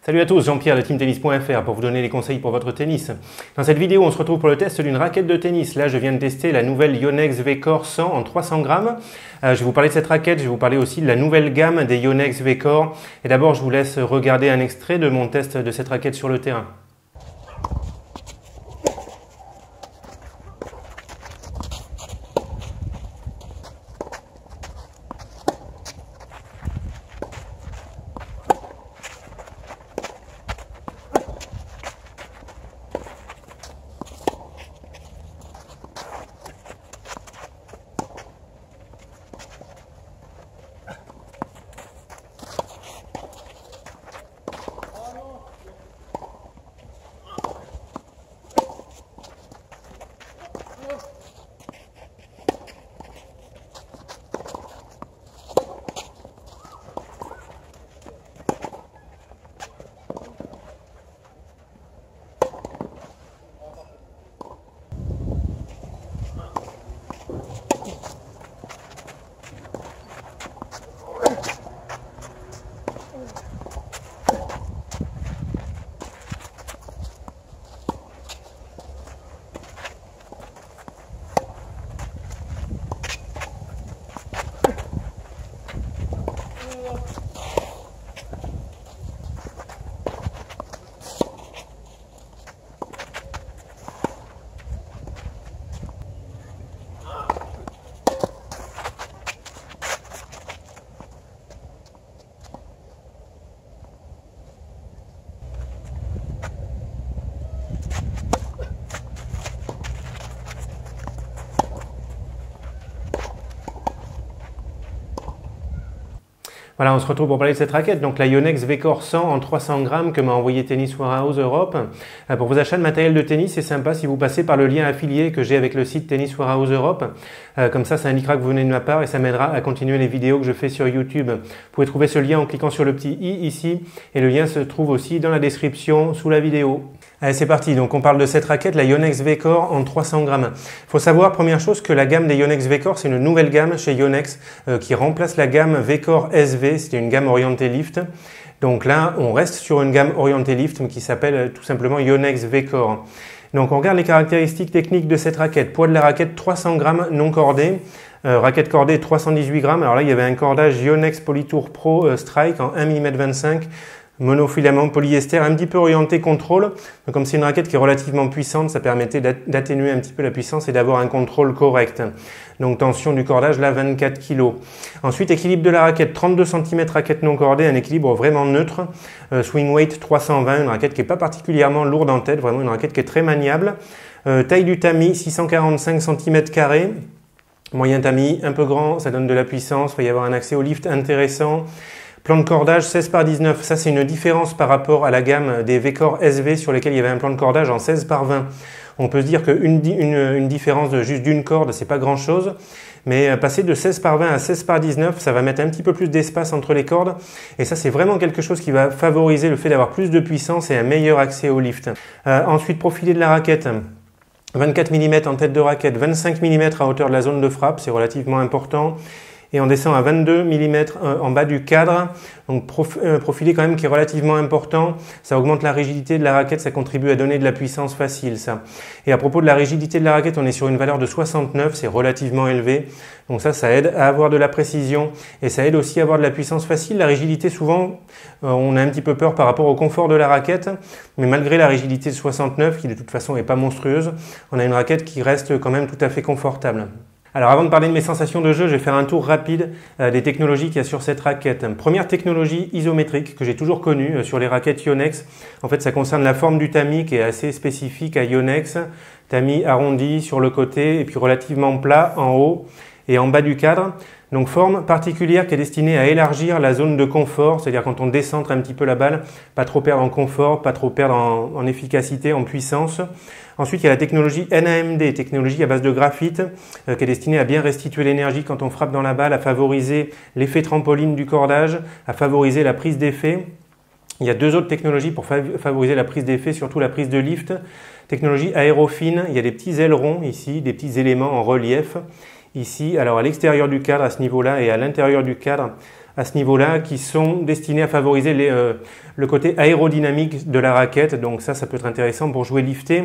Salut à tous, Jean-Pierre de teamtennis.fr pour vous donner les conseils pour votre tennis. Dans cette vidéo, on se retrouve pour le test d'une raquette de tennis. Là, je viens de tester la nouvelle Yonex V-Core 100 en 300 grammes. Je vais vous parler de cette raquette, je vais vous parler aussi de la nouvelle gamme des Yonex V-Core. Et d'abord, je vous laisse regarder un extrait de mon test de cette raquette sur le terrain. Voilà, on se retrouve pour parler de cette raquette, donc la Yonex V-Core 100 en 300 grammes que m'a envoyé Tennis Warehouse Europe. Pour vos achats de matériel de tennis, c'est sympa si vous passez par le lien affilié que j'ai avec le site Tennis Warehouse Europe. Comme ça indiquera que vous venez de ma part et ça m'aidera à continuer les vidéos que je fais sur YouTube. Vous pouvez trouver ce lien en cliquant sur le petit i ici et le lien se trouve aussi dans la description sous la vidéo. Allez, c'est parti. Donc, on parle de cette raquette, la Yonex V-Core en 300 grammes. Il faut savoir, première chose, que la gamme des Yonex V-Core, c'est une nouvelle gamme chez Yonex qui remplace la gamme V-Core SV. C'était une gamme orientée lift. Donc là, on reste sur une gamme orientée lift mais qui s'appelle tout simplement Yonex V-Core. Donc, on regarde les caractéristiques techniques de cette raquette. Poids de la raquette, 300 grammes non cordé. Raquette cordée, 318 grammes. Alors là, il y avait un cordage Yonex Polytour Pro Strike en 1 mm 25. Monofilament polyester, un petit peu orienté contrôle. Donc, comme c'est une raquette qui est relativement puissante, ça permettait d'atténuer un petit peu la puissance et d'avoir un contrôle correct. Donc tension du cordage, là 24 kg. Ensuite, équilibre de la raquette, 32 cm raquette non cordée, un équilibre vraiment neutre. Swing weight 320, une raquette qui n'est pas particulièrement lourde en tête, vraiment une raquette qui est très maniable. Taille du tamis, 645 cm². Moyen tamis, un peu grand, ça donne de la puissance, il va y avoir un accès au lift intéressant. Plan de cordage 16 par 19, ça c'est une différence par rapport à la gamme des V-Core SV sur lesquels il y avait un plan de cordage en 16 par 20. On peut se dire qu'une différence de juste d'une corde, c'est pas grand chose, mais passer de 16 par 20 à 16 par 19, ça va mettre un petit peu plus d'espace entre les cordes et ça c'est vraiment quelque chose qui va favoriser le fait d'avoir plus de puissance et un meilleur accès au lift. Ensuite, profilé de la raquette. 24 mm en tête de raquette, 25 mm à hauteur de la zone de frappe, c'est relativement important. Et on descend à 22 mm en bas du cadre, donc profilé quand même qui est relativement important. Ça augmente la rigidité de la raquette, ça contribue à donner de la puissance facile, ça. Et à propos de la rigidité de la raquette, on est sur une valeur de 69, c'est relativement élevé. Donc ça aide à avoir de la précision et ça aide aussi à avoir de la puissance facile. La rigidité, souvent, on a un petit peu peur par rapport au confort de la raquette, mais malgré la rigidité de 69, qui de toute façon n'est pas monstrueuse, on a une raquette qui reste quand même tout à fait confortable. Alors avant de parler de mes sensations de jeu, je vais faire un tour rapide des technologies qu'il y a sur cette raquette. Première technologie isométrique que j'ai toujours connue sur les raquettes Yonex. En fait, ça concerne la forme du tamis qui est assez spécifique à Yonex. Tamis arrondi sur le côté et puis relativement plat en haut et en bas du cadre. Donc forme particulière qui est destinée à élargir la zone de confort, c'est-à-dire quand on décentre un petit peu la balle, pas trop perdre en confort, pas trop perdre en efficacité, en puissance. Ensuite, il y a la technologie NAMD, technologie à base de graphite, qui est destinée à bien restituer l'énergie quand on frappe dans la balle, à favoriser l'effet trampoline du cordage, à favoriser la prise d'effet. Il y a deux autres technologies pour favoriser la prise d'effet, surtout la prise de lift. Technologie aérofine, il y a des petits ailerons ici, des petits éléments en relief. Ici, alors à l'extérieur du cadre, à ce niveau-là, et à l'intérieur du cadre, à ce niveau-là qui sont destinés à favoriser le côté aérodynamique de la raquette. Donc ça peut être intéressant pour jouer lifté.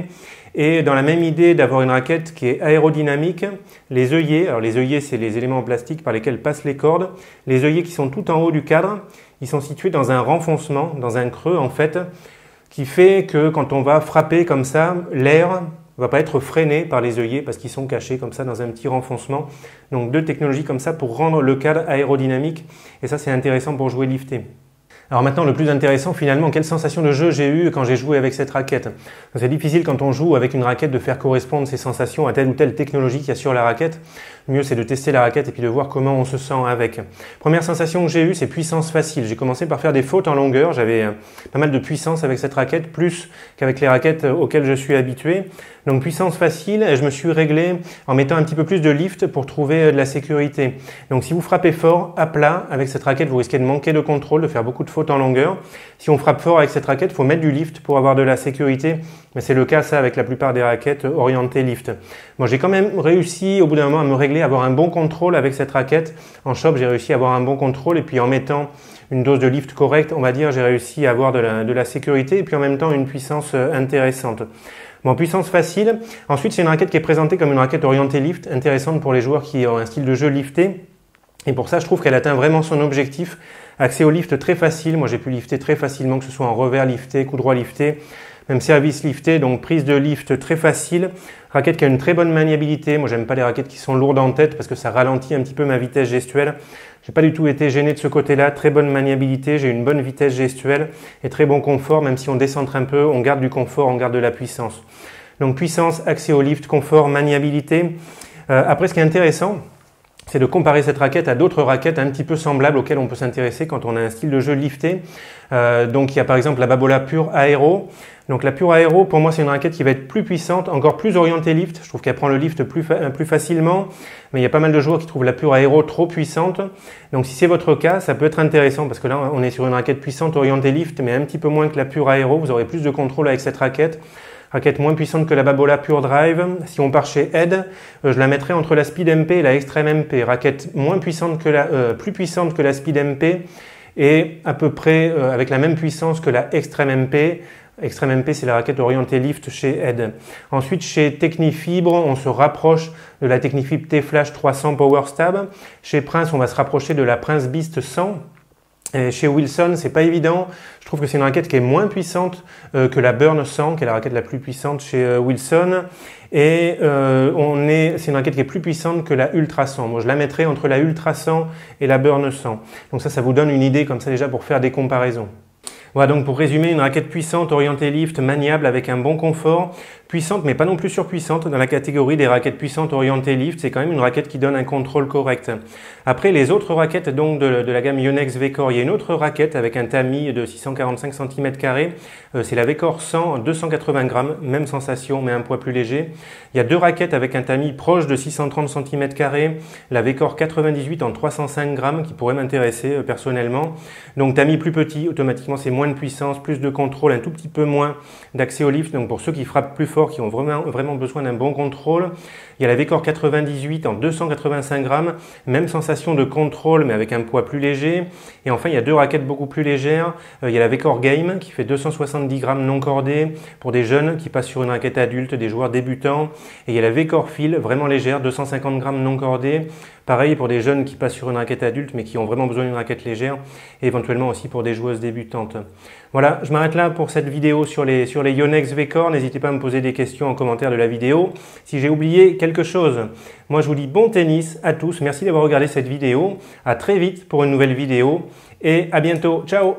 Et dans la même idée d'avoir une raquette qui est aérodynamique, les œillets, alors les œillets c'est les éléments en plastique par lesquels passent les cordes, les œillets qui sont tout en haut du cadre, ils sont situés dans un renfoncement, dans un creux en fait, qui fait que quand on va frapper comme ça, l'air ne va pas être freiné par les œillets parce qu'ils sont cachés comme ça dans un petit renfoncement. Donc deux technologies comme ça pour rendre le cadre aérodynamique et ça c'est intéressant pour jouer lifté. Alors maintenant, le plus intéressant finalement, quelle sensation de jeu j'ai eu quand j'ai joué avec cette raquette. C'est difficile quand on joue avec une raquette de faire correspondre ces sensations à telle ou telle technologie qu'il y a sur la raquette. Le mieux c'est de tester la raquette et puis de voir comment on se sent avec. Première sensation que j'ai eue, c'est puissance facile. J'ai commencé par faire des fautes en longueur. J'avais pas mal de puissance avec cette raquette, plus qu'avec les raquettes auxquelles je suis habitué. Donc puissance facile, et je me suis réglé en mettant un petit peu plus de lift pour trouver de la sécurité. Donc si vous frappez fort à plat avec cette raquette, vous risquez de manquer de contrôle, de faire beaucoup de fautes en longueur. Si on frappe fort avec cette raquette, il faut mettre du lift pour avoir de la sécurité. Mais c'est le cas ça avec la plupart des raquettes orientées lift. Moi j'ai quand même réussi au bout d'un moment à me régler, à avoir un bon contrôle avec cette raquette. En shop j'ai réussi à avoir un bon contrôle et puis en mettant une dose de lift correcte, on va dire, j'ai réussi à avoir de la sécurité et puis en même temps une puissance intéressante. Bon, puissance facile. Ensuite, c'est une raquette qui est présentée comme une raquette orientée lift, intéressante pour les joueurs qui ont un style de jeu lifté. Et pour ça, je trouve qu'elle atteint vraiment son objectif. Accès au lift très facile. Moi, j'ai pu lifter très facilement, que ce soit en revers lifté, coup droit lifté, même service lifté. Donc, prise de lift très facile. Raquette qui a une très bonne maniabilité. Moi, j'aime pas les raquettes qui sont lourdes en tête parce que ça ralentit un petit peu ma vitesse gestuelle. J'ai pas du tout été gêné de ce côté-là. Très bonne maniabilité. J'ai une bonne vitesse gestuelle et très bon confort. Même si on décentre un peu, on garde du confort, on garde de la puissance. Donc, puissance, accès au lift, confort, maniabilité. Après, ce qui est intéressant, c'est de comparer cette raquette à d'autres raquettes un petit peu semblables auxquelles on peut s'intéresser quand on a un style de jeu lifté. Donc il y a par exemple la Babola Pure Aero. Donc la Pure Aero, pour moi, c'est une raquette qui va être plus puissante, encore plus orientée lift. Je trouve qu'elle prend le lift plus facilement, mais il y a pas mal de joueurs qui trouvent la Pure Aero trop puissante. Donc si c'est votre cas, ça peut être intéressant parce que là, on est sur une raquette puissante orientée lift, mais un petit peu moins que la Pure Aero. Vous aurez plus de contrôle avec cette raquette. Raquette moins puissante que la Babola Pure Drive. Si on part chez Ed, je la mettrais entre la Speed MP et la Extreme MP. Raquette moins puissante que plus puissante que la Speed MP et à peu près avec la même puissance que la Extreme MP. Extreme MP, c'est la raquette orientée lift chez Ed. Ensuite, chez Technifibre, on se rapproche de la Technifibre T-Flash 300 Power Stab. Chez Prince, on va se rapprocher de la Prince Beast 100. Et chez Wilson, c'est pas évident. Je trouve que c'est une raquette qui est moins puissante que la Burn 100, qui est la raquette la plus puissante chez Wilson. Et c'est une raquette qui est plus puissante que la Ultra 100. Moi, je la mettrais entre la Ultra 100 et la Burn 100. Donc ça vous donne une idée comme ça déjà pour faire des comparaisons. Voilà donc pour résumer, une raquette puissante, orientée lift, maniable avec un bon confort. Puissante mais pas non plus surpuissante dans la catégorie des raquettes puissantes orientées lift. C'est quand même une raquette qui donne un contrôle correct. Après les autres raquettes donc de la gamme Yonex Vecor, il y a une autre raquette avec un tamis de 645 cm². C'est la Vecor 100 280 grammes, même sensation mais un poids plus léger. Il y a deux raquettes avec un tamis proche de 630 cm². La Vecor 98 en 305 grammes qui pourrait m'intéresser personnellement. Donc tamis plus petit, automatiquement c'est moins de puissance, plus de contrôle, un tout petit peu moins d'accès au lift. Donc pour ceux qui frappent plus fort, qui ont vraiment besoin d'un bon contrôle. Il y a la Vecor 98 en 285 grammes, même sensation de contrôle mais avec un poids plus léger. Et enfin il y a deux raquettes beaucoup plus légères. Il y a la Vecor Game qui fait 270 grammes non cordées pour des jeunes qui passent sur une raquette adulte, des joueurs débutants. Et il y a la Vecor Feel vraiment légère, 250 grammes non cordées. Pareil pour des jeunes qui passent sur une raquette adulte mais qui ont vraiment besoin d'une raquette légère et éventuellement aussi pour des joueuses débutantes. Voilà, je m'arrête là pour cette vidéo sur les Yonex Vecor. N'hésitez pas à me poser des questions en commentaire de la vidéo. Si j'ai oublié quelque chose, moi je vous dis bon tennis à tous. Merci d'avoir regardé cette vidéo. À très vite pour une nouvelle vidéo et à bientôt. Ciao!